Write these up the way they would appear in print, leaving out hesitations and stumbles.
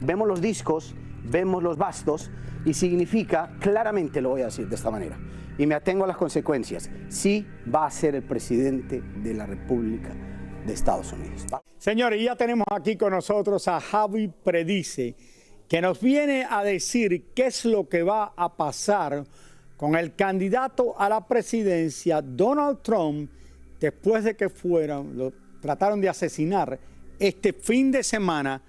vemos los discos, vemos los bastos y significa, claramente lo voy a decir de esta manera, y me atengo a las consecuencias, sí va a ser el presidente de la República de Estados Unidos. Señores, ya tenemos aquí con nosotros a Javi Predice, que nos viene a decir qué es lo que va a pasar con el candidato a la presidencia, Donald Trump, después de que lo trataron de asesinar este fin de semana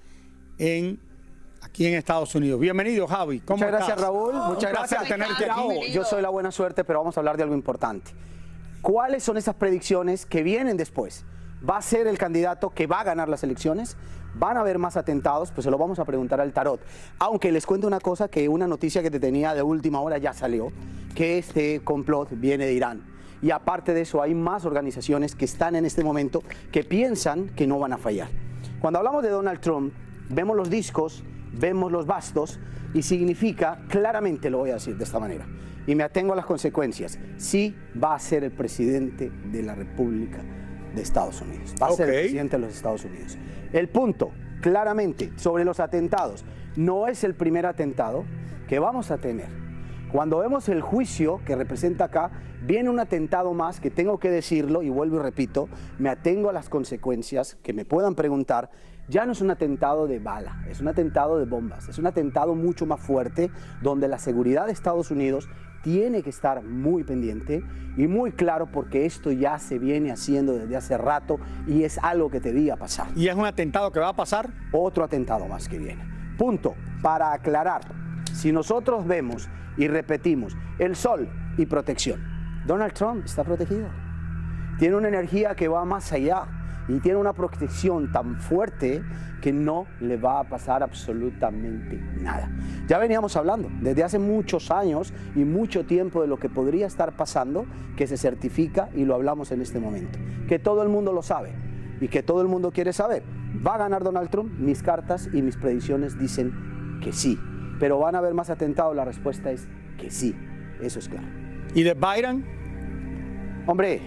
aquí en Estados Unidos. Bienvenido, Javi. ¿Cómo Muchas gracias, estás? Raúl. Muchas gracias por tenerte aquí. Yo soy la buena suerte, pero vamos a hablar de algo importante. ¿Cuáles son esas predicciones que vienen después? ¿Va a ser el candidato que va a ganar las elecciones? ¿Van a haber más atentados? Pues se lo vamos a preguntar al tarot. Aunque les cuento una cosa, que una noticia que te tenía de última hora ya salió, que este complot viene de Irán. Y aparte de eso, hay más organizaciones que están en este momento que piensan que no van a fallar. Cuando hablamos de Donald Trump, vemos los discos, vemos los bastos y significa, claramente lo voy a decir de esta manera, y me atengo a las consecuencias, sí va a ser el presidente de la República de Estados Unidos. Va a ser el presidente de los Estados Unidos. El punto, claramente, sobre los atentados, no es el primer atentado que vamos a tener. Cuando vemos el juicio que representa acá, viene un atentado más que tengo que decirlo, y vuelvo y repito, me atengo a las consecuencias que me puedan preguntar. Ya no es un atentado de bala, es un atentado de bombas, es un atentado mucho más fuerte, donde la seguridad de Estados Unidos tiene que estar muy pendiente y muy claro, porque esto ya se viene haciendo desde hace rato y es algo que debía pasar. ¿Y es un atentado que va a pasar? Otro atentado más que viene. Punto. Para aclarar, si nosotros vemos y repetimos el sol y protección, Donald Trump está protegido. Tiene una energía que va más allá y tiene una protección tan fuerte que no le va a pasar absolutamente nada. Ya veníamos hablando desde hace muchos años y mucho tiempo de lo que podría estar pasando, que se certifica, y lo hablamos en este momento. Que todo el mundo lo sabe y que todo el mundo quiere saber. ¿Va a ganar Donald Trump? Mis cartas y mis predicciones dicen que sí. ¿Pero van a haber más atentados? La respuesta es que sí. Eso es claro. ¿Y de Biden? Hombre,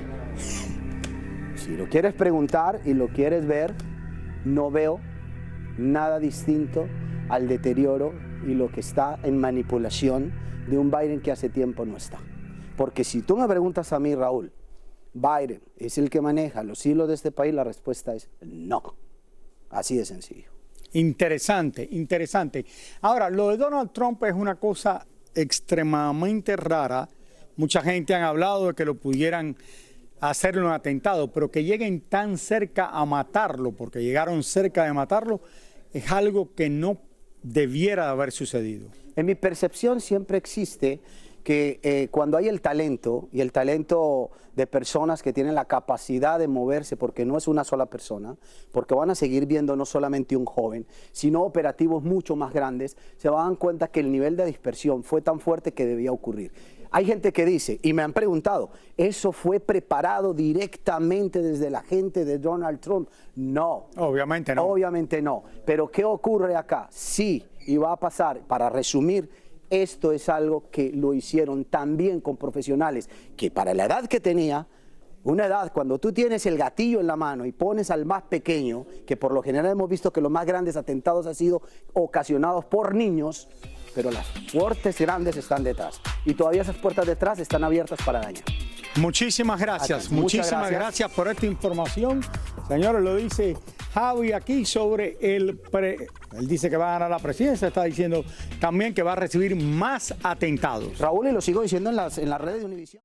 si lo quieres preguntar y lo quieres ver, no veo nada distinto al deterioro y lo que está en manipulación de un Biden que hace tiempo no está. Porque si tú me preguntas a mí, Raúl, ¿Biden es el que maneja los hilos de este país? La respuesta es no. Así de sencillo. Interesante, interesante. Ahora, lo de Donald Trump es una cosa extremadamente rara. Mucha gente han hablado de que lo pudieran hacerle un atentado, pero que lleguen tan cerca a matarlo, porque llegaron cerca de matarlo, es algo que no debiera haber sucedido. En mi percepción siempre existe que cuando hay el talento, y el talento de personas que tienen la capacidad de moverse, porque no es una sola persona, porque van a seguir viendo no solamente un joven, sino operativos mucho más grandes, se van a dar cuenta que el nivel de dispersión fue tan fuerte que debía ocurrir. Hay gente que dice, y me han preguntado, ¿eso fue preparado directamente desde la gente de Donald Trump? No. Obviamente no. Obviamente no. Pero ¿qué ocurre acá? Sí, y va a pasar, para resumir, esto es algo que lo hicieron también con profesionales, que para la edad que tenía, una edad cuando tú tienes el gatillo en la mano y pones al más pequeño, que por lo general hemos visto que los más grandes atentados han sido ocasionados por niños, pero las puertas grandes están detrás. Y todavía esas puertas detrás están abiertas para dañar. Muchísimas gracias. Muchísimas gracias por esta información. Señores, lo dice Javi aquí sobre él dice que va a ganar la presidencia, está diciendo también que va a recibir más atentados. Raúl, y lo sigo diciendo en las redes de Univision.